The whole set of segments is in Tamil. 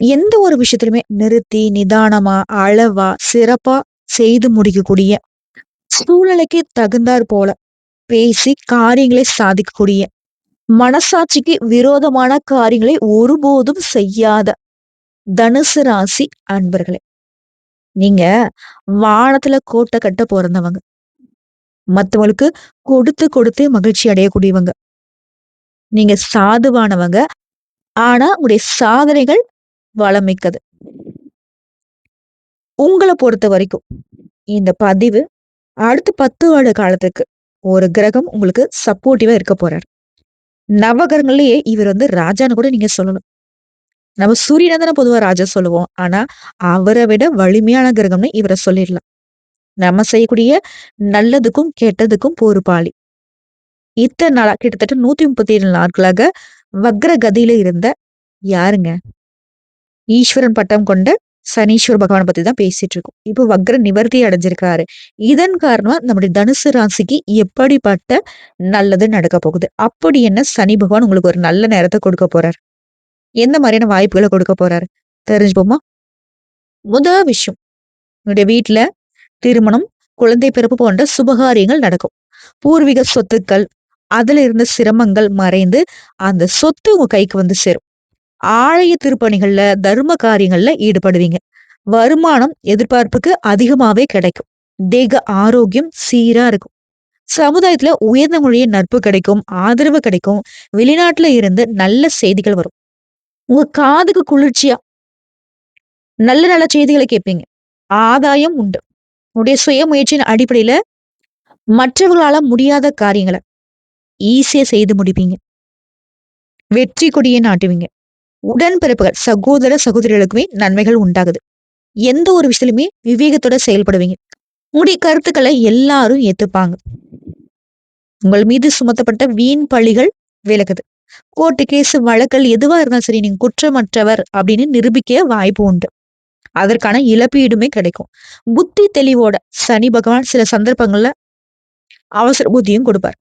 எந்த ஒரு விஷயத்திலுமே நிறுத்தி, நிதானமா, அளவா, சிறப்பா செய்து முடிக்கக்கூடிய, சூழ்நிலைக்கு தகுந்தாற் போல பேசி காரியங்களை சாதிக்கக்கூடிய, மனசாட்சிக்கு விரோதமான காரியங்களை ஒருபோதும் செய்யாத தனுசு ராசி அன்பர்களே. நீங்க வானத்துல கோட்ட கட்ட பொறந்தவங்க. மத்தவங்களுக்கு கொடுத்து கொடுத்தே மகிழ்ச்சி அடையக்கூடியவங்க. நீங்க சாதுவானவங்க. ஆனா உங்களுடைய சாதனைகள் வளமிக்கது. உங்கள பொறுத்தவரைக்கும் இந்த பதிவு அடுத்த 10 வருட காலத்துக்கு ஒரு கிரகம் உங்களுக்கு சப்போர்ட்டிவா இருக்க போறாரு. நவகிரகங்கள்லயே இவர் ராஜான்னு கூட நீங்க சொல்லலாம். நம்ம சூரியன தானே பொதுவா ராஜா சொல்லுவோம். ஆனா அவர விட வலிமையான கிரகம்னு இவர சொல்லிடலாம். நம்ம செய்யக்கூடிய நல்லதுக்கும், கெட்டதுக்கும் பொறுப்பாளி. இத்தன நாளா கிட்டத்தட்ட 137 நாட்களாக வக்ர கதியில இருந்த யாருங்க? ஈஸ்வரன் பட்டம் கொண்ட சனீஸ்வர பகவான பத்தி தான் பேசிட்டு இருக்கோம். இப்போ வக்ர நிவர்த்தி அடைஞ்சிருக்காரு. இதன் காரணமா நம்முடைய தனுசு ராசிக்கு எப்படிப்பட்ட நல்லது நடக்க போகுது? அப்படி என்ன சனி பகவான் உங்களுக்கு ஒரு நல்ல நேரத்த கொடுக்க போறார்? எந்த மாதிரியான வாய்ப்புகள கொடுக்க போறாரு? தெரிஞ்சுப்போமா? முத விஷயம், உங்களுடைய வீட்ல திருமணம், குழந்தை பிறப்பு போன்ற சுபகாரியங்கள் நடக்கும். பூர்வீக சொத்துக்கள், அதுல இருந்த சிரமங்கள் மறைந்து, அந்த சொத்து உங்க கைக்கு சேரும். ஆலய திருப்பணிகள்ல, தர்ம காரியங்கள்ல ஈடுபடுவீங்க. வருமானம் எதிர்பார்ப்புக்கு அதிகமாவே கிடைக்கும். தேக ஆரோக்கியம் சீரா இருக்கும். சமுதாயத்துல உயர்ந்தவங்களுடைய நட்பு கிடைக்கும், ஆதரவு கிடைக்கும். வெளிநாட்டுல இருந்து நல்ல செய்திகள் வரும். உங்க காதுக்கு குளிர்ச்சியா நல்ல நல்ல செய்திகளை கேட்பீங்க. ஆதாயம் உண்டு. உங்களுடைய சுய முயற்சியின் அடிப்படையில மற்றவர்களால முடியாத காரியங்கள ஈஸியா செய்து முடிப்பீங்க. வெற்றி கொடியை நாட்டுவீங்க. உடன்பிறப்புகள், சகோதர சகோதரிகளுக்குமே நன்மைகள் உண்டாகுது. எந்த ஒரு விஷயத்திலுமே விவேகத்தோட செயல்படுவீங்க. உங்களுடைய கருத்துக்களை எல்லாரும் ஏத்துப்பாங்க. உங்கள் மீது சுமத்தப்பட்ட வீண் பழிகள் விலகுது. கோர்ட்டு கேஸ் வழக்கல் எதுவா இருந்தாலும் சரி, நீங்க குற்றமற்றவர் அப்படின்னு நிரூபிக்க வாய்ப்பு உண்டு. அதற்கான இழப்பீடுமே கிடைக்கும். புத்தி தெளிவோட சனி பகவான் சில சந்தர்ப்பங்கள்ல அவசர புத்தியும் கொடுப்பார்.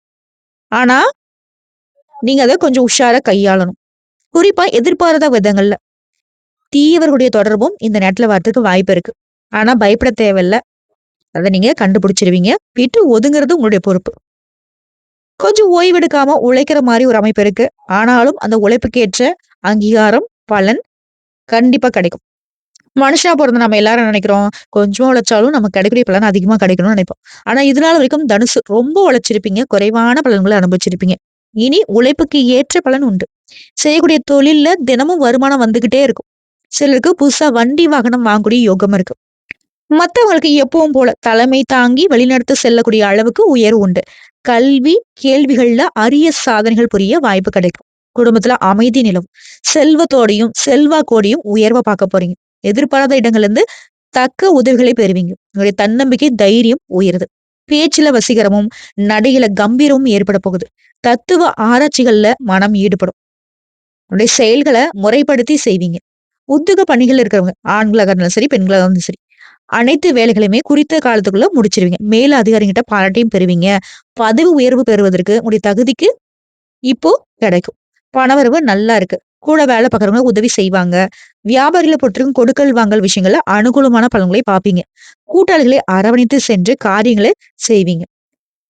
ஆனா நீங்க அத கொஞ்சம் உஷாரா கையாளணும். குறிப்பா எதிர்பாராத விதங்கள்ல தீயவர்களுடைய தொடர்பும் இந்த நேரத்துல வரதுக்கு வாய்ப்பு இருக்கு. ஆனா பயப்பட தேவையில்ல. அத நீங்க கண்டுபிடிச்சிருவீங்க. விட்டு ஒதுங்குறது உங்களுடைய பொறுப்பு. கொஞ்சம் ஓய்வெடுக்காம உழைக்கிற மாரி ஒரு அமைப்பு இருக்கு. ஆனாலும் அந்த உழைப்புக்கேற்ற அங்கீகாரம், பலன் கண்டிப்பா கிடைக்கும். மனுஷனா பொறந்த நம்ம எல்லாரும் என்ன நினைக்கிறோம், கொஞ்சமா உழைச்சாலும் நமக்கு கிடைக்கக்கூடிய பலன் அதிகமா கிடைக்கணும்னு நினைப்போம். ஆனா இது நாள் வரைக்கும் தனுசு ரொம்ப உழைச்சிருப்பீங்க. குறைவான பலன்கள அனுபவிச்சிருப்பீங்க. இனி உழைப்புக்கு ஏற்ற பலன் உண்டு. செய்யக்கூடிய தொழில்ல தினமும் வருமானம் வந்துகிட்டே இருக்கும். சிலருக்கு புதுசா வண்டி, வாகனம் வாங்கக்கூடிய யோகம் இருக்கு. மத்தவங்களுக்கு எப்பவும் போல தலைமை தாங்கி வழிநடத்த செல்லக்கூடிய அளவுக்கு உயர்வு உண்டு. கல்வி, கேள்விகள்ல அரிய சாதனைகள் புரிய வாய்ப்பு கிடைக்கும். குடும்பத்துல அமைதி நிலவும். செல்வத்தோடையும், செல்வாக்கோடையும் உயர்வ பார்க்க போறீங்க. எதிர்பாராத இடங்கள்ல இருந்து தக்க உதவிகளை பெறுவீங்க. உங்களுடைய தன்னம்பிக்கை, தைரியம் உயருது. பேச்சுல வசீகரமும், நடையில கம்பீரமும் ஏற்பட போகுது. தத்துவ ஆராய்ச்சிகள்ல மனம் ஈடுபடும். உங்களுடைய செயல்கள முறைப்படுத்தி செய்வீங்க. உத்தியோக பணிகள் இருக்கிறவங்க, ஆண்களாக இருந்தாலும் சரி, பெண்களாக இருந்தாலும் சரி, அனைத்து வேலைகளையுமே குறித்த காலத்துக்குள்ள முடிச்சிருவீங்க. மேல அதிகாரிகிட்ட பாராட்டையும் பெறுவீங்க. பதவி உயர்வு பெறுவதற்கு உங்களுடைய தகுதிக்கு இப்போ கிடைக்கும். பணவரவு நல்லா இருக்கு. கூட வேலை பார்க்குறவங்க உதவி செய்வாங்க. வியாபாரிகள பொறுத்தவரைக்கும் கொடுக்கல் வாங்கல் விஷயங்கள்ல அனுகூலமான பலன்களை பார்ப்பீங்க. கூட்டாளிகளை அரவணைத்து சென்று காரியங்களை செய்வீங்க.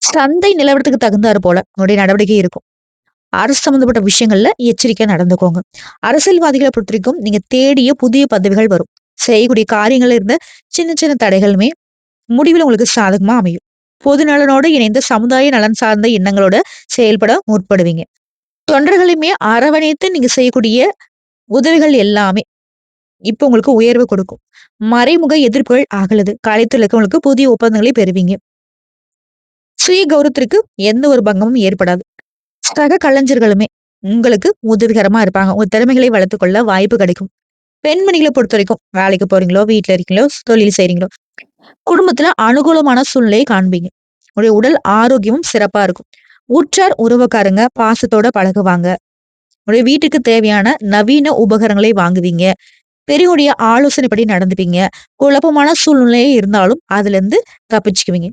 சந்தை நிலவரத்துக்கு தகுந்தாறு போல உங்களுடைய நடவடிக்கை இருக்கும். அரசு சம்பந்தப்பட்ட விஷயங்கள்ல எச்சரிக்கையா நடந்துக்கோங்க. அரசியல்வாதிகளை பொறுத்தவரைக்கும் நீங்க தேடிய புதிய பதவிகள் வரும். செய்யக்கூடிய காரியங்கள்ல இருந்த சின்ன சின்ன தடைகளுமே முடிவுல உங்களுக்கு சாதகமா அமையும். பொது நலனோடு இணைந்த சமுதாய நலன் சார்ந்த எண்ணங்களோட செயல்பட முற்படுவீங்க. தொண்டர்களையுமே அரவணைத்து நீங்க செய்யக்கூடிய உதவிகள் எல்லாமே இப்ப உங்களுக்கு உயர்வு கொடுக்கும். மறைமுக எதிர்ப்புகள் அகலுது. கலைத்துறையில இருக்கவங்களுக்கு புதிய ஒப்பந்தங்களை பெறுவீங்க. சுய கௌரவத்திற்கு எந்த ஒரு பங்கமும் ஏற்படாது. சக கலைஞர்களுமே உங்களுக்கு உதவிகரமா இருப்பாங்க. உங்க திறமைகளை வளர்த்துக் கொள்ள வாய்ப்பு கிடைக்கும். பெண்மணிகளை பொறுத்தவரைக்கும் வேலைக்கு போறீங்களோ, வீட்ல இருக்கீங்களோ, தொழில் செய்றீங்களோ, குடும்பத்துல அனுகூலமான சூழ்நிலையை காண்பீங்க. உங்களுடைய உடல் ஆரோக்கியமும் சிறப்பா இருக்கும். உற்றார் உறவுக்காரங்க பாசத்தோட பழகுவாங்க. உங்களுடைய வீட்டுக்கு தேவையான நவீன உபகரணங்களை வாங்குவீங்க. பெரியவங்களுடைய ஆலோசனைப்படி நடந்துப்பீங்க. குழப்பமான சூழ்நிலையே இருந்தாலும் அதுல இருந்து தப்பிச்சுக்குவீங்க.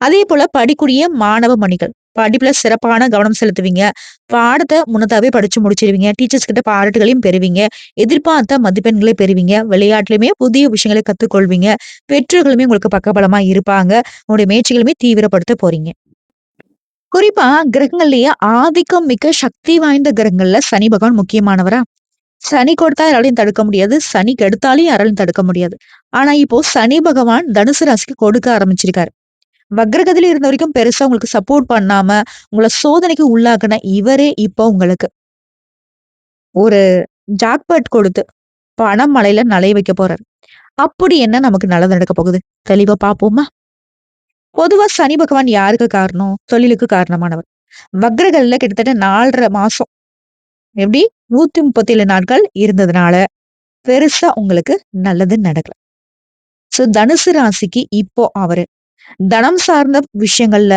அதே போல படிக்கூடிய மாணவ மணிகள் படிப்புல சிறப்பான கவனம் செலுத்துவீங்க. பாடத்த முன்னதாவே படிச்சு முடிச்சிருவீங்க. டீச்சர்ஸ் கிட்ட பாராட்டுகளையும் பெறுவீங்க. எதிர்பார்த்த மதிப்பெண்களை பெறுவீங்க. விளையாட்டுலயுமே புதிய விஷயங்களை கத்துக்கொள்வீங்க. பெற்றோர்களுமே உங்களுக்கு பக்கபலமா இருப்பாங்க. உங்களுடைய முயற்சிகளுமே தீவிரப்படுத்த போறீங்க. குறிப்பா கிரகங்கள்லயே ஆதிக்கம் மிக்க சக்தி வாய்ந்த கிரகங்கள்ல சனி பகவான் முக்கியமானவரா? சனி கொடுத்தா யாராலயும் தடுக்க முடியாது. சனி கெடுத்தாலும் யாராலும் தடுக்க முடியாது. ஆனா இப்போ சனி பகவான் தனுசு ராசிக்கு கொடுக்க ஆரம்பிச்சிருக்காரு. வக்ரகதியில இருந்த வரைக்கும் பெருசா உங்களுக்கு சப்போர்ட் பண்ணாம, உங்கள சோதனைக்கு உள்ளாக்குன இவரே இப்போ உங்களுக்கு ஒரு ஜாக்பாட் கொடுத்து பண மழையில நனைய வைக்க போறாரு. அப்படி என்ன நமக்கு நல்லது நடக்க போகுது? தெளிவா பார்ப்போமா? பொதுவா சனி பகவான் யாருக்கு காரணம்? தொழிலுக்கு காரணமானவர். வக்ரகதியில கிட்டத்தட்ட 4 1/2 மாசம் எப்படி 137 நாட்கள் இருந்ததுனால, பெருசா உங்களுக்கு நல்லது நடக்கல. சோ தனுசு ராசிக்கு இப்போ அவரு தனம் சார்ந்த விஷயங்கள்ல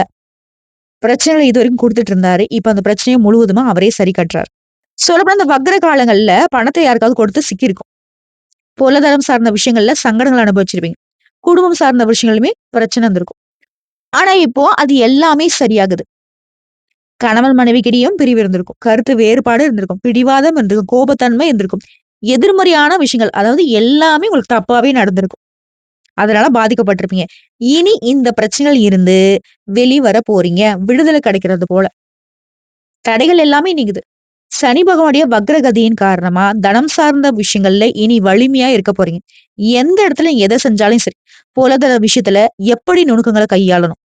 பிரச்சனைகள் இதுவரைக்கும் குடுத்துட்டு இருந்தாரு. இப்ப அந்த பிரச்சனைய முழுவதுமா அவரே சரி கட்டுறாரு. சொல்லப்போனா இந்த வக்ர காலங்கள்ல பணத்த யாருக்காவது கொடுத்து சிக்கியிருக்கும். பொருளாதாரம் சார்ந்த விஷயங்கள்ல சங்கடங்கள் அனுபவிச்சிருப்பீங்க. குடும்பம் சார்ந்த விஷயங்களுமே பிரச்சனை இருந்திருக்கும். ஆனா இப்போ அது எல்லாமே சரியாகுது. கணவன் மனைவிக்கிடையும் பிரிவு இருந்திருக்கும். கருத்து வேறுபாடு இருந்திருக்கும். பிடிவாதம் இருந்திருக்கும். கோபத்தன்மை இருந்திருக்கும். எதிர்மறையான விஷயங்கள் அதாவது எல்லாமே உங்களுக்கு தப்பாவே நடந்திருக்கும். அதனால பாதிக்கப்பட்டிருப்பீங்க. இனி இந்த பிரச்சனைகள் இருந்து வெளிவர போறீங்க. விடுதலை கிடைக்கிறது போல. தடைகள் எல்லாமே நீங்குது. சனி பகவானுடைய வக்ரகதியின் காரணமா தனம் சார்ந்த விஷயங்கள்ல இனி வலிமையா இருக்க போறீங்க. எந்த இடத்துல எத செஞ்சாலும் சரி, பொருளாதார விஷயத்துல எப்படி நுணுக்கங்கள கையாளணும்?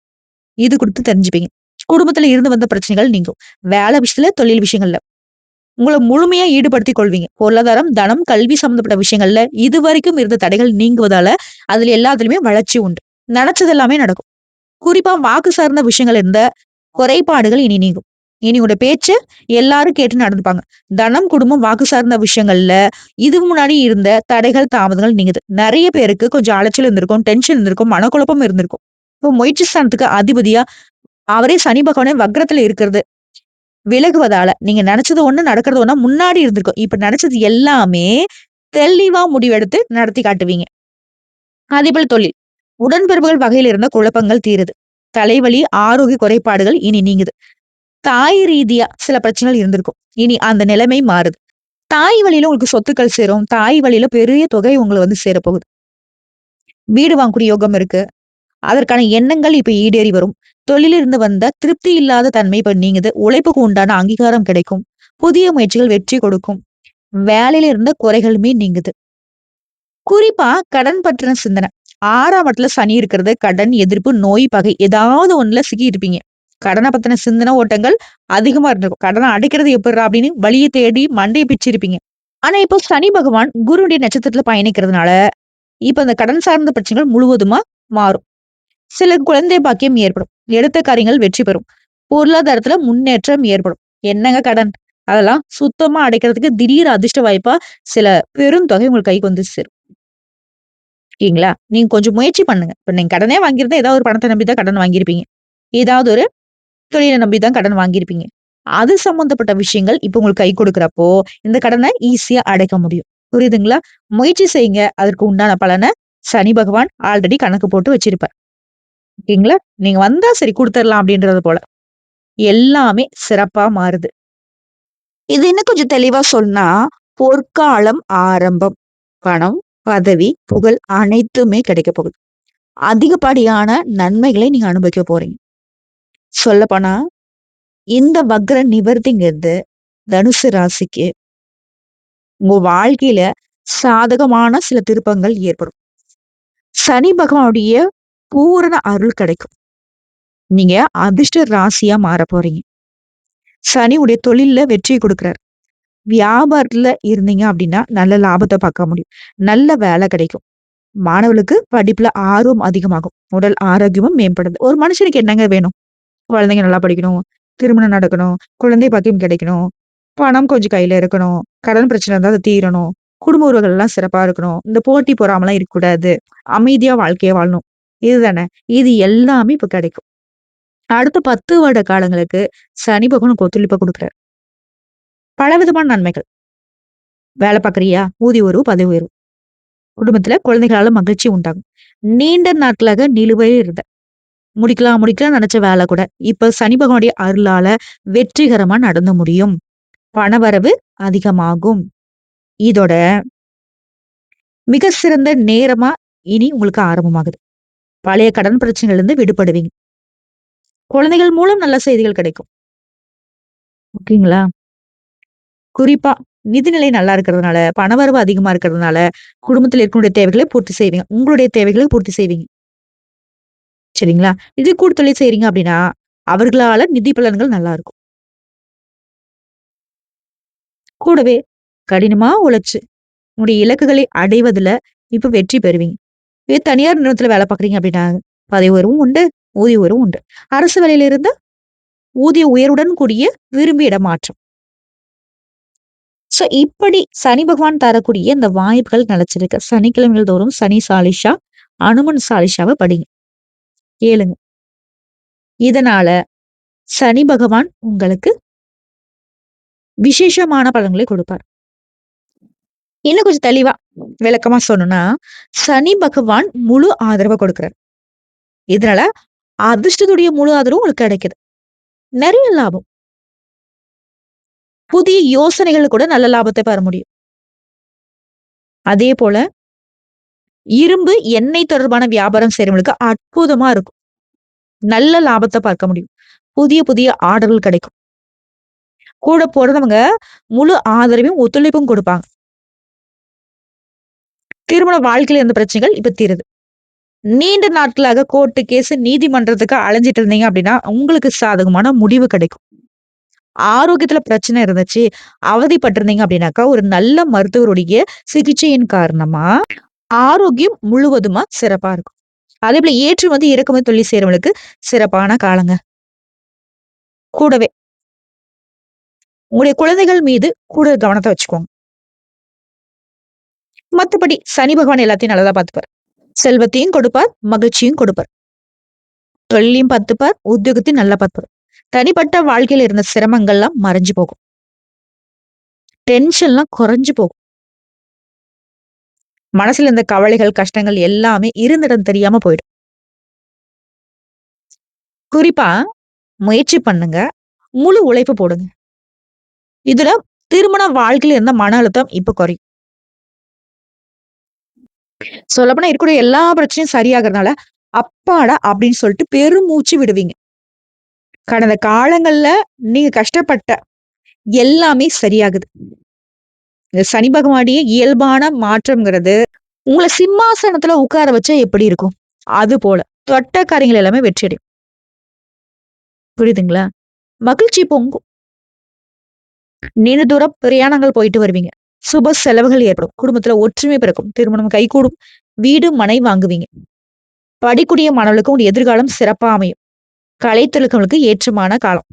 இது குறித்து தெரிஞ்சுப்பீங்க. குடும்பத்துல இருந்து வந்த பிரச்சனைகள் நீங்கும். வேலை விஷயத்துல, தொழில் விஷயங்கள்ல உங்கள முழுமையா ஈடுபடுத்திக் கொள்வீங்க. பொருளாதாரம், தனம், கல்வி சம்பந்தப்பட்ட விஷயங்கள்ல இதுவரைக்கும் இருந்த தடைகள் நீங்குவதால, அதுல எல்லாத்துலயுமே வளர்ச்சி உண்டு. நெனச்சது எல்லாமே நடக்கும். குறிப்பா வாக்கு சார்ந்த விஷயங்கள் இருந்த குறைபாடுகள் இனி நீங்கும். இனி உங்களோட பேச்ச எல்லாரும் கேட்டு நடந்துப்பாங்க. தனம், குடும்பம், வாக்கு சார்ந்த விஷயங்கள்ல இதுக்கு முன்னாடி இருந்த தடைகள், தாமதங்கள் நீங்குது. நெறைய பேருக்கு கொஞ்சம் அலைச்சல் இருந்திருக்கும், டென்ஷன் இருந்திருக்கும், மனக்குழப்பம் இருந்திருக்கும். இப்போ முயற்சி ஸ்தானத்துக்கு அதிபதியா அவரே சனி பகவானே வக்ரத்துல இருக்கிறது விலகுவதால, நீங்க நெனச்சது ஒண்ணு, நடக்கிறது ஒண்ணா முன்னாடி இருந்திருக்கும். இப்ப நெனச்சது எல்லாமே தெளிவா முடிவெடுத்து நடத்தி காட்டுவீங்க. அதேபோல தொழில். உடன்பிறப்புகள் வகையில இருந்த குழப்பங்கள் தீருது. தலைவலி, ஆரோக்கிய குறைபாடுகள் இனி நீங்குது. தாய் ரீதியா சில பிரச்சனைகள் இருந்திருக்கும். இனி அந்த நிலைமை மாறுது. தாய் வழியில உங்களுக்கு சொத்துக்கள் சேரும். தாய் வழியில பெரிய தொகை உங்கள வந்து சேரப்போகுது. வீடு வாங்கக்கூடிய யோகம் இருக்கு. அதற்கான எண்ணங்கள் இப்ப ஈடேறி வரும். தொழிலிருந்து வந்த திருப்தி இல்லாத தன்மை இப்ப நீங்குது. உழைப்புக்கு உண்டான அங்கீகாரம் கிடைக்கும். புதிய முயற்சிகள் வெற்றி கொடுக்கும். வேலையில இருந்த குறைகளுமே நீங்குது. குறிப்பா கடன் பற்றின சிந்தனை. 6ஆம் இடத்துல சனி இருக்கிறது. கடன், எதிர்ப்பு, நோய், பகை ஏதாவது ஒண்ணுல சிக்கி இருப்பீங்க. கடன பத்தின சிந்தனை ஓட்டங்கள் அதிகமா இருந்திருக்கும். கடன அடைக்கிறது எப்புட்றா அப்படின்னு வழிய தேடி மண்டைய பிச்சிருப்பீங்க. ஆனா இப்போ சனி பகவான் குருவுடைய நட்சத்திரத்துல பயணிக்கிறதுனால, இப்ப அந்த கடன் சார்ந்த பிரச்சனைகள் முழுவதுமா மாறும். சிலருக்கு குழந்தை பாக்கியம் ஏற்படும். எடுத்த காரியங்கள் வெற்றி பெறும். பொருளாதாரத்துல முன்னேற்றம் ஏற்படும். என்னங்க கடன்? அதெல்லாம் சுத்தமா அடைக்கிறதுக்கு திடீர் அதிர்ஷ்ட வாய்ப்பா சில பெருந்தொகை உங்களுக்கு கைக்கு வந்து சேரும். ஓகேங்களா? நீங்க கொஞ்சம் முயற்சி பண்ணுங்க. இப்ப நீங்க கடனே வாங்கியிருந்தா ஏதாவது ஒரு பணத்த நம்பி தான் கடன் வாங்கியிருப்பீங்க. ஏதாவது ஒரு தொழில நம்பி தான் கடன் வாங்கியிருப்பீங்க. அது சம்மந்தப்பட்ட விஷயங்கள் இப்ப உங்களுக்கு கை கொடுக்கிறப்போ, இந்த கடன ஈஸியா அடைக்க முடியும். புரியுதுங்களா? முயற்சி செய்யுங்க. அதற்கு உண்டான பலன சனி பகவான் ஆல்ரெடி கணக்கு போட்டு வச்சிருப்பார். ஓகேங்களா? நீங்க வந்தா சரி குடுத்துறலாம் அப்படின்றது போல. எல்லாமே சிறப்பா மாறுது. இது இன்னும் கொஞ்சம் தெளிவா சொன்னா, பொற்காலம் ஆரம்பம். பணம், பதவி, புகழ் அனைத்துமே கிடைக்கப் போகுது. அதிகப்படியான நன்மைகளை நீங்க அனுபவிக்க போறீங்க. சொல்லப்போனா, இந்த வக்ர நிவர்த்திங்கிறது தனுசு ராசிக்கு உங்க வாழ்க்கையில சாதகமான சில திருப்பங்கள் ஏற்படும். சனி பகவானுடைய பூரண அருள் கிடைக்கும். நீங்க அதிர்ஷ்ட ராசியா மாறப் போறீங்க. சனி உடைய தொழில்ல வெற்றி குடுக்குறார். வியாபாரத்துல இருந்தீங்க அப்படின்னா, நல்ல லாபத்த பார்க்க முடியும். நல்ல வேலை கிடைக்கும். மாணவர்களுக்கு படிப்புல ஆர்வம் அதிகமாகும். உடல் ஆரோக்கியமும் மேம்படுது. ஒரு மனுஷனுக்கு என்னங்க வேணும்? குழந்தைங்க நல்லா படிக்கணும். திருமணம் நடக்கணும். குழந்தை பாக்கியம் கிடைக்கணும். பணம் கொஞ்சம் கையில இருக்கணும். கடன் பிரச்சனை இருந்தா அது தீரணும். குடும்ப உறவுகள் எல்லாம் சிறப்பா இருக்கணும். இந்த போட்டி பொறாமைலாம் இருக்கக்கூடாது. அமைதியா வாழ்க்கைய வாழணும். இதுதானே. இது எல்லாமே இப்ப கிடைக்கும். அடுத்த 10 வருட காலங்களுக்கு சனி பகவான் உங்களுக்கு ஒத்துழைப்ப குடுக்குறாரு. பலவிதமான நன்மைகள். வேலை பார்க்குறியா? ஊதிய உயர்வு, பதவி உயர்வு. குடும்பத்துல குழந்தைகளால மகிழ்ச்சி உண்டாகும். நீண்ட நாட்களாக நிலுவையில் இருந்த முடிக்கலாம் முடிக்கலாம்னு நெனச்ச வேல கூட, இப்ப சனி பகவானுடைய அருளால வெற்றிகரமா நடந்து முடியும். பணவரவு அதிகமாகும். இதோட மிக சிறந்த நேரமா இனி உங்களுக்கு ஆரம்பமாகுது. பழைய கடன் பிரச்சனையிலிருந்து விடுபடுவீங்க. குழந்தைகள் மூலம் நல்ல செய்திகள் கிடைக்கும். ஓகேங்களா? குறிப்பா நிதிநிலை நல்லா இருக்கிறதுனால, பணவரவு அதிகமா இருக்கிறதுனால, குடும்பத்தில இருக்கக்கூடிய தேவைகளை பூர்த்தி செய்வீங்க. உங்களுடைய தேவைகளை பூர்த்தி செய்வீங்க. சரிங்களா? இது கூட்டு செய்றீங்க அப்படின்னா, அவர்களால நிதி பலன்கள் நல்லா இருக்கும். கூடவே கடினமா உழைச்சு, உங்களுடைய இலக்குகளை அடைவதுல இப்ப வெற்றி பெறுவீங்க. இதே தனியார் நிறுவனத்தில வேலை பார்க்குறீங்க அப்படின்னா, பதவி உயர்வும் உண்டு, ஊதிய உயர்வும் உண்டு. அரசு வேலையில இருந்தா, ஊதிய உயர்வுடன் கூடிய விரும்பிய இடமாற்றம். இப்படி சனி பகவான் தரக்கூடிய இந்த வாய்ப்புகள் நிலைச்சிருக்கு. சனிக்கிழமைகள் தோறும் சனி சாலிஷா, அனுமன் சாலிஷாவ படிங்க. கேளுங்க. இதனால சனி பகவான் உங்களுக்கு விசேஷமான பலன்களை கொடுப்பார். இன்னும் கொஞ்சம் தெளிவா விளக்கமா சொல்லணும்னா, சனி பகவான் முழு ஆதரவ கொடுக்கிறார். இதனால அதிர்ஷ்டத்துடைய முழு ஆதரவும் உங்களுக்கு கிடைக்குது. நெறைய லாபம். புதிய யோசனைகள் கூட நல்ல லாபத்தை பெற முடியும். அதே போல இரும்பு, எண்ணெய் தொடர்பான வியாபாரம் செய்றவங்களுக்கு அற்புதமா இருக்கும். நல்ல லாபத்த பார்க்க முடியும். புதிய புதிய ஆர்டர்கள் கிடைக்கும். கூட பொறந்தவங்க முழு ஆதரவையும், ஒத்துழைப்பும் கொடுப்பாங்க. திருமண வாழ்க்கையில இருந்த பிரச்சனைகள் இப்ப தீருது. நீண்ட நாட்களாக கோர்ட்டு கேஸ், நீதிமன்றத்துக்கு அலைஞ்சிட்டு இருந்தீங்க அப்படின்னா, உங்களுக்கு சாதகமான முடிவு கிடைக்கும். ஆரோக்கியத்துல பிரச்சனை இருந்துச்சு, அவதிப்பட்டிருந்தீங்க அப்படின்னாக்கா, ஒரு நல்ல மருத்துவருடைய சிகிச்சையின் காரணமா, ஆரோக்கியம் முழுவதுமா சிறப்பா இருக்கும். அதேபோல ஏற்றுமதி, இறக்குமதி தொழில் செய்றவங்களுக்கு சிறப்பான காலங்க. கூடவே உங்களுடைய குழந்தைகள் மீது கூடுதல் கவனத்த வச்சுக்கோங்க. மத்தபடி சனி பகவான் எல்லாத்தையும் நல்லதா பார்த்துப்பார். செல்வத்தையும் கொடுப்பார், மகிழ்ச்சியும் கொடுப்பார். தொழிலையும் பார்த்துப்பார், உத்தியோகத்தையும் நல்லா பார்த்துப்பார். தனிப்பட்ட வாழ்க்கையில இருந்த சிரமங்கள்லாம் மறைஞ்சு போகும். டென்ஷன்லாம் குறைஞ்சு போகும். மனசுல இருந்த கவலைகள், கஷ்டங்கள் எல்லாமே இருந்த இடம் தெரியாம போயிடும். குறிப்பா முயற்சி பண்ணுங்க. முழு உழைப்பு போடுங்க. இதுல திருமண வாழ்க்கையில இருந்த மன அழுத்தம் இப்ப குறையும். சொல்லப்போனா இருக்கக்கூடிய எல்லா பிரச்சனையும் சரியாகறதுனால, அப்பாடா! அப்படின்னு சொல்லிட்டு பெருமூச்சு விடுவீங்க. கடந்த காலங்கள்ல நீங்க கஷ்டப்பட்ட எல்லாமே சரியாகுது. இந்த சனி பகவானுடைய இயல்பான மாற்றம்ங்கிறது, உங்கள சிம்மாசனத்துல உட்கார வச்சா எப்படி இருக்கும்? அது போல. தொட்ட காரியங்கள் எல்லாமே வெற்றி அடையும். புரியுதுங்களா? மகிழ்ச்சி பொங்கும். நீண்ட தூரம் பிரயாணங்கள் போயிட்டு வருவீங்க. சுப செலவுகள் ஏற்படும். குடும்பத்துல ஒற்றுமை பிறக்கும். திருமணம் கைகூடும். வீடு, மனை வாங்குவீங்க. படிக்கூடிய மாணவர்களுக்கு உங்க எதிர்காலம் சிறப்பா அமையும். கலைத்துறைகளுக்கு ஏற்றமான காலம்.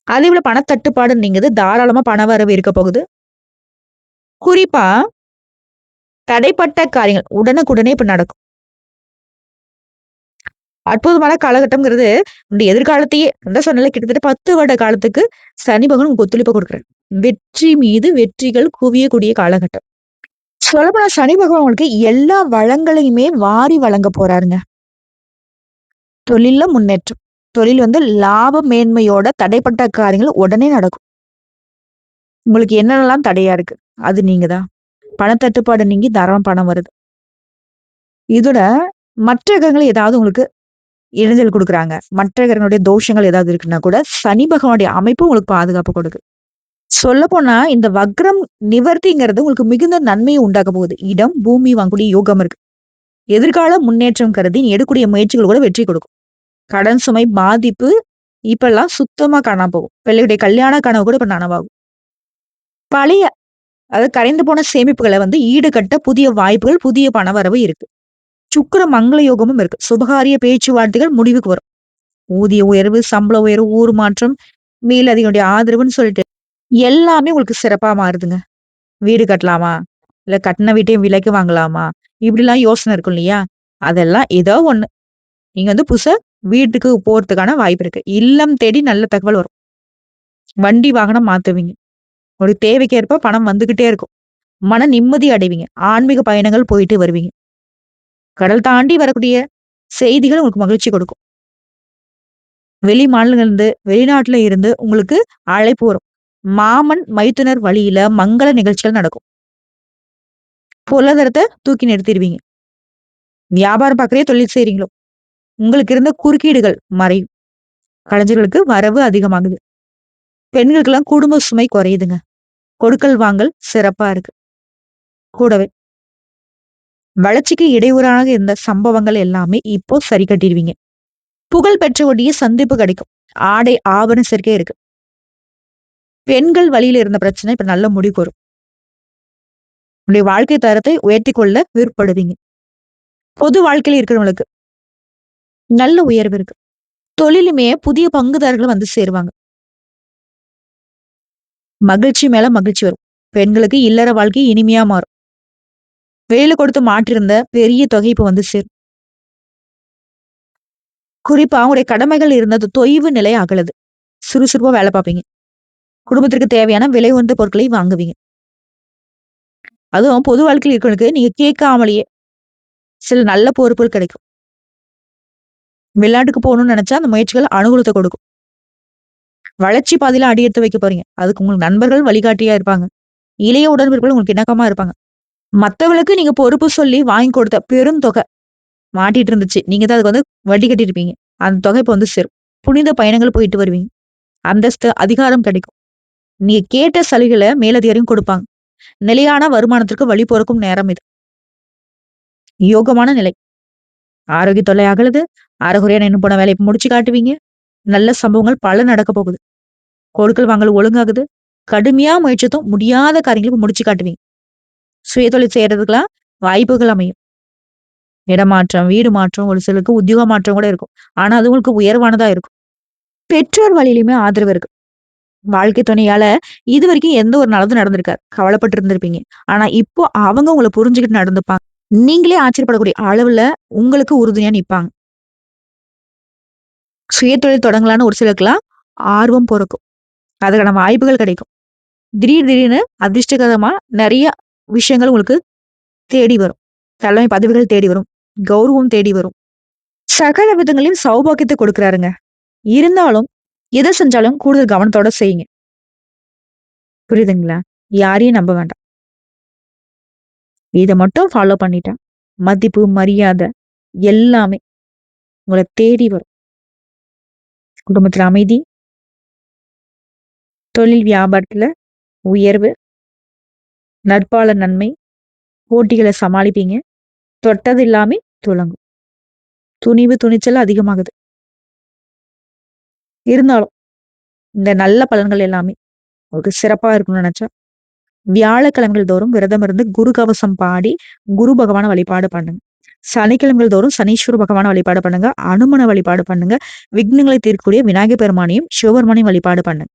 அதேபோல பணத்தட்டுப்பாடு நீங்குது. தாராளமா பண வரவு இருக்க போகுது. குறிப்பா தடைப்பட்ட காரியங்கள் உடனுக்குடனே இப்ப நடக்கும். அற்புதமான காலகட்டம்ங்கிறது, உன்னுடைய எதிர்காலத்தையே அதான் சொன்னேன்ல கிட்டத்தட்ட 10 வருட காலத்துக்கு சனி பகவான் உங்களுக்கு ஒத்துழைப்பு குடுக்குறாரு. வெற்றி மீது வெற்றிகள் குவியக்கூடிய காலகட்டம். சொல்லப்போனா சனி பகவான் உங்களுக்கு எல்லா வளங்களையுமே வாரி வழங்க போறாருங்க. தொழில்ல முன்னேற்றம். தொழில் வந்து லாப மேன்மையோட தடைப்பட்ட காரியங்கள் உடனே நடக்கும். உங்களுக்கு என்னென்னலாம் தடையா இருக்கு? அது நீங்க தான். பணத்தட்டுப்பாடு நீங்கி தாராளமா பணம் வருது. இதோட மற்ற கிரகங்கள் ஏதாவது உங்களுக்கு இடைஞ்சல் குடுக்குறாங்க. மற்ற கிரகங்களுடைய தோஷங்கள் ஏதாவது இருக்குன்னா கூட, சனி பகவானுடைய அமைப்பு உங்களுக்கு பாதுகாப்பு கொடுக்குது. சொல்லப்போனா இந்த வக்ரம் நிவர்த்திங்கிறது உங்களுக்கு மிகுந்த நன்மையை உண்டாக்க போகுது. இடம், பூமி வாங்கக்கூடிய யோகம் இருக்கு. எதிர்கால முன்னேற்றம் கருதி நீ எடுக்கக்கூடிய முயற்சிகள் கூட வெற்றி கொடுக்கும். கடன் சுமை பாதிப்பு இப்பல்லாம் சுத்தமா காணாம போகும். பிள்ளையுடைய கல்யாண கனவு கூட இப்ப நனவாகும். பழைய அதாவது கரைந்து போன சேமிப்புகள வந்து ஈடுகட்ட புதிய வாய்ப்புகள், புதிய பணவரவு இருக்கு. சுக்கிர மங்கள யோகமும் இருக்கு. சுபகாரிய பேச்சுவார்த்தைகள் முடிவுக்கு வரும். ஊதிய உயர்வு, சம்பள உயர்வு, ஊர் மாற்றம், மேலதிகளுடைய ஆதரவுன்னு சொல்லிட்டு எல்லாமே உங்களுக்கு சிறப்பா மாறுதுங்க. வீடு கட்டலாமா? இல்ல கட்டுன வீட்டையும் விலைக்கு வாங்கலாமா? இப்படிலாம் யோசனை இருக்கும் இல்லையா? அதெல்லாம் ஏதோ ஒண்ணு. நீங்க வந்து புதுசா வீட்டுக்கு போறதுக்கான வாய்ப்பு இருக்கு. இல்லம் தேடி நல்ல தகவல் வரும். வண்டி வாகனம் மாத்துவீங்க. ஒரு தேவைக்கேற்ப பணம் வந்துகிட்டே இருக்கும். மன நிம்மதி அடைவீங்க. ஆன்மீக பயணங்கள் போயிட்டு வருவீங்க. கடல் தாண்டி வரக்கூடிய செய்திகள் உங்களுக்கு மகிழ்ச்சி கொடுக்கும். வெளி மாநிலங்கள்ல இருந்து, வெளிநாட்டுல இருந்து உங்களுக்கு அழைப்பு வரும். மாமன், மைத்துனர் வழியில மங்கள நிகழ்ச்சிகள் நடக்கும். பொருளாதாரத்த தூக்கி நிறுத்திருவீங்க. வியாபாரம் பார்க்குறீங்க, தொழில் செய்றீங்களோ, உங்களுக்கு இருந்த குறுக்கீடுகள் மறையும். கலைஞர்களுக்கு வரவு அதிகமாகுது. பெண்களுக்கெல்லாம் குடும்ப சுமை குறையுதுங்க. கொடுக்கல் வாங்கல் சிறப்பா இருக்கு. கூடவே வளர்ச்சிக்கு இடையூறாக இருந்த சம்பவங்கள் எல்லாமே இப்போ சரி கட்டிருவீங்க. புகழ் பெற்றவருடைய சந்திப்பு கிடைக்கும். ஆடை, ஆபரண சேர்க்கை இருக்கு. பெண்கள் வழியில இருந்த பிரச்சனை இப்ப நல்ல முடிவுக்கு வரும். உங்களுடைய வாழ்க்கை தரத்தை உயர்த்திக் கொள்ள விருப்பப்படுவீங்க. பொது வாழ்க்கையில இருக்கிறவங்களுக்கு நல்ல உயர்வு இருக்கு. தொழிலுமே புதிய பங்குதாரர்கள் வந்து சேருவாங்க. மகிழ்ச்சி மேல மகிழ்ச்சி வரும். பெண்களுக்கு இல்லற வாழ்க்கை இனிமையா மாறும். வெளியில கொடுத்து மாற்றிருந்த பெரிய தொகை இப்ப வந்து சேரும். குறிப்பா உங்களுடைய கடமைகள் இருந்தது தொய்வு நிலை அகலுது. சுறுசுறுப்பா வேலை பார்ப்பீங்க. குடும்பத்திற்கு தேவையான விலை உயர்ந்த பொருட்களை வாங்குவீங்க. அதுவும் பொது வாழ்க்கையில் இருக்கிறவங்களுக்கு நீங்க கேட்காமலேயே சில நல்ல பொறுப்புகள் கிடைக்கும். வெளிநாட்டுக்கு போகணும்னு நினைச்சா அந்த முயற்சிகள் அனுகூலத்தை கொடுக்கும். வளர்ச்சி பாதையில அடி எடுத்து வைக்க போறீங்க. அதுக்கு உங்களுக்கு நண்பர்கள் வழிகாட்டியா இருப்பாங்க. இளைய உடன்பிறப்புகள் உங்களுக்கு இணக்கமா இருப்பாங்க. மத்தவங்களுக்கு நீங்க பொறுப்பு சொல்லி வாங்கி கொடுத்த பெருந்தொகை மாட்டிட்டு இருந்துச்சு. நீங்க தான் அதுக்கு வந்து வட்டி கட்டியிருப்பீங்க. அந்த தொகை இப்ப வந்து சேரும். புனித பயணங்கள் போயிட்டு வருவீங்க. அந்தஸ்து, அதிகாரம் கிடைக்கும். நீங்க கேட்ட சலுகைகள மேலதிகாரியும் கொடுப்பாங்க. நிலையான வருமானத்திற்கு வழி பொறக்கும் நேரம் இது. யோகமான நிலை. ஆரோக்கிய தொல்லை அகலுது. அரைகுறையா நின்னு போன வேலைய இப்ப முடிச்சு காட்டுவீங்க. நல்ல சம்பவங்கள் பல நடக்க போகுது. கொடுக்கல் வாங்கல் ஒழுங்காகுது. கடுமையா முயற்சித்தும் முடியாத காரியங்கள இப்ப முடிச்சு காட்டுவீங்க. சுயதொழில் செய்யறதுக்கெல்லாம் வாய்ப்புகள் அமையும். இடமாற்றம், வீடு மாற்றம், ஒரு சிலருக்கு உத்தியோக மாற்றம் கூட இருக்கும். ஆனா அது உங்களுக்கு உயர்வானதா இருக்கும். பெற்றோர் வழியிலுமே ஆதரவு இருக்கு. வாழ்க்கை துணையால இதுவரைக்கும் எந்த ஒரு நல்லதும் நடந்திருக்காது. கவலைப்பட்டு இருந்திருப்பீங்க. ஆனா இப்போ அவங்க உங்கள புரிஞ்சுகிட்டு நடந்துப்பாங்க. நீங்களே ஆச்சரியப்படக்கூடிய அளவுல உங்களுக்கு உறுதுணையா நிப்பாங்க. சுயதொழில் தொடங்கலான்னு ஒரு சிலருக்குலாம் ஆர்வம் பொறக்கும். அதுக்கான வாய்ப்புகள் கிடைக்கும். திடீர்னு அதிர்ஷ்டகரமா நெறைய விஷயங்கள் உங்களுக்கு தேடி வரும். தலைமை பதவிகள் தேடி வரும். கௌரவம் தேடி வரும். சகல விதங்களிலும் சௌபாக்கியத்த கொடுக்குறாருங்க. இருந்தாலும், எத செஞ்சாலும் கூடுதல் கவனத்தோட செய்யுங்க. புரியுதுங்களா? யாரையும் நம்ப வேண்டாம். இத மட்டும் ஃபாலோ பண்ணிட்டா, மதிப்பு, மரியாதை எல்லாமே உங்கள தேடி வரும். குடும்பத்துல அமைதி, தொழில் வியாபாரத்துல உயர்வு, நட்பால நன்மை, போட்டிகள சமாளிப்பீங்க. தொட்டது எல்லாமே துலங்கும். துணிவு, துணிச்சல் அதிகமாகுது. இருந்தாலும், இந்த நல்ல பலன்கள் எல்லாமே உங்களுக்கு சிறப்பா இருக்கணும்னு நெனச்சா, வியாழக்கிழமைகள் தோறும் விரதம் இருந்து குரு கவசம் பாடி, குரு பகவான வழிபாடு பண்ணுங்க. சனிக்கிழமைகள் தோறும் சனீஸ்வர பகவான வழிபாடு பண்ணுங்க. அனுமன வழிபாடு பண்ணுங்க. விக்னங்களை தீர்க்கக்கூடிய விநாயகர் பெருமானையும், சிவபெருமானையும் வழிபாடு பண்ணுங்க.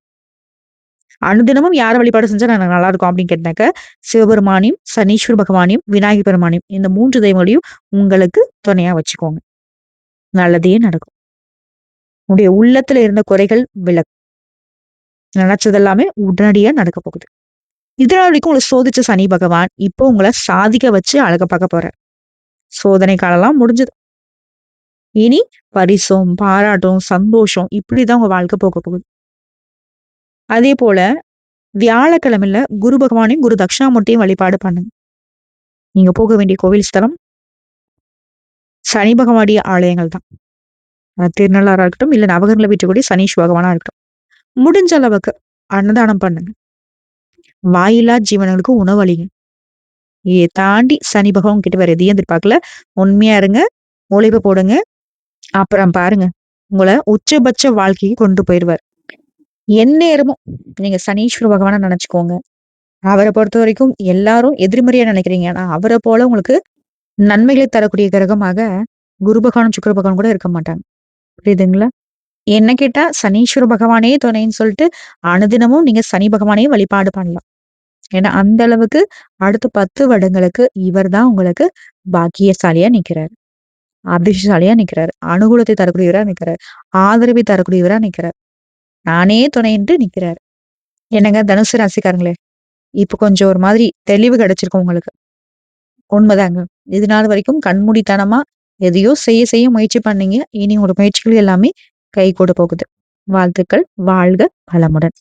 அனுதினமும் யார வழிபாடு செஞ்சா எனக்கு நல்லா இருக்கும் அப்படின்னு கேட்டாக்க, சிவபெருமானையும், சனீஸ்வர பகவானையும், விநாயகர் பெருமானையும் இந்த 3 தெய்வங்களையும் உங்களுக்கு துணையா வச்சுக்கோங்க. நல்லதே நடக்கும். உங்களுடைய உள்ளத்துல இருந்த குறைகள் விலகும். நினைச்சது எல்லாமே உடனடியா நடக்க போகுது. இதனால வரைக்கும் உங்கள சோதிச்ச சனி பகவான், இப்போ உங்கள சாதிக்க வச்சு அழக பார்க்க போறார். சோதனை காலம்லாம் முடிஞ்சது. இனி பரிசும், பாராட்டும், சந்தோஷம் இப்படிதான் உங்க வாழ்க்கை போக போகுது. அதே போல வியாழக்கிழமையில குரு பகவானையும், குரு தட்சிணாமூர்த்தியும் வழிபாடு பண்ணுங்க. நீங்க போக வேண்டிய கோவில் ஸ்தலம் சனி பகவானுடைய ஆலயங்கள் தான். திருநள்ளாறா இருக்கட்டும், இல்ல நவகிரகங்களை வீற்றக்கூடிய சனீஷ் பகவானா இருக்கட்டும். முடிஞ்ச அளவுக்கு அன்னதானம் பண்ணுங்க. வாயில்லா ஜீவனங்களுக்கு உணவளிங்க. இதை தாண்டி சனி பகவான் கிட்ட வேற எதையும் எதிர்பார்க்கல. உண்மையா இருங்க. உழைப்பு போடுங்க. அப்புறம் பாருங்க. உங்கள உச்சபட்ச வாழ்க்கைக்கு கொண்டு போயிருவார். எந்நேரமும் நீங்க சனீஸ்வர பகவான நினைச்சுக்கோங்க. அவர பொறுத்தவரைக்கும் எல்லாரும் எதிர்மறையா நினைக்கிறீங்க. ஆனா அவர போல உங்களுக்கு நன்மைகளை தரக்கூடிய கிரகமாக குரு பகவானும், சுக்கிர பகவான் கூட இருக்க மாட்டாங்க. புரியுதுங்களா? என்ன கேட்டா சனீஸ்வர பகவானே துணைன்னு சொல்லிட்டு அனுதினமும் நீங்க சனி பகவானையும் வழிபாடு பண்ணலாம். ஏன்னா அந்த அளவுக்கு அடுத்த 10 வருடங்களுக்கு இவர்தான் உங்களுக்கு பாக்கியசாலியா நிக்கிறாரு. அதிர்ஷ்டசாலியா நிக்கிறாரு. அனுகூலத்தை தரக்கூடியவரா நிக்கிறாரு. ஆதரவை தரக்கூடியவரா நிக்கிறாரு. நானே துணைன்ட்டு நிக்கிறாரு. என்னங்க தனுசு ராசிக்காரங்களே, இப்ப கொஞ்சம் ஒரு மாதிரி தெளிவு கிடைச்சிருக்கும் உங்களுக்கு. உண்மைதாங்க. இது நாள் வரைக்கும் கண்மூடித்தனமா எதையோ செய்ய செய்ய முயற்சி பண்ணீங்க. இனி உங்களோட முயற்சிகள் எல்லாமே கைகூட போகுது. வாழ்த்துக்கள். வாழ்க வளமுடன்.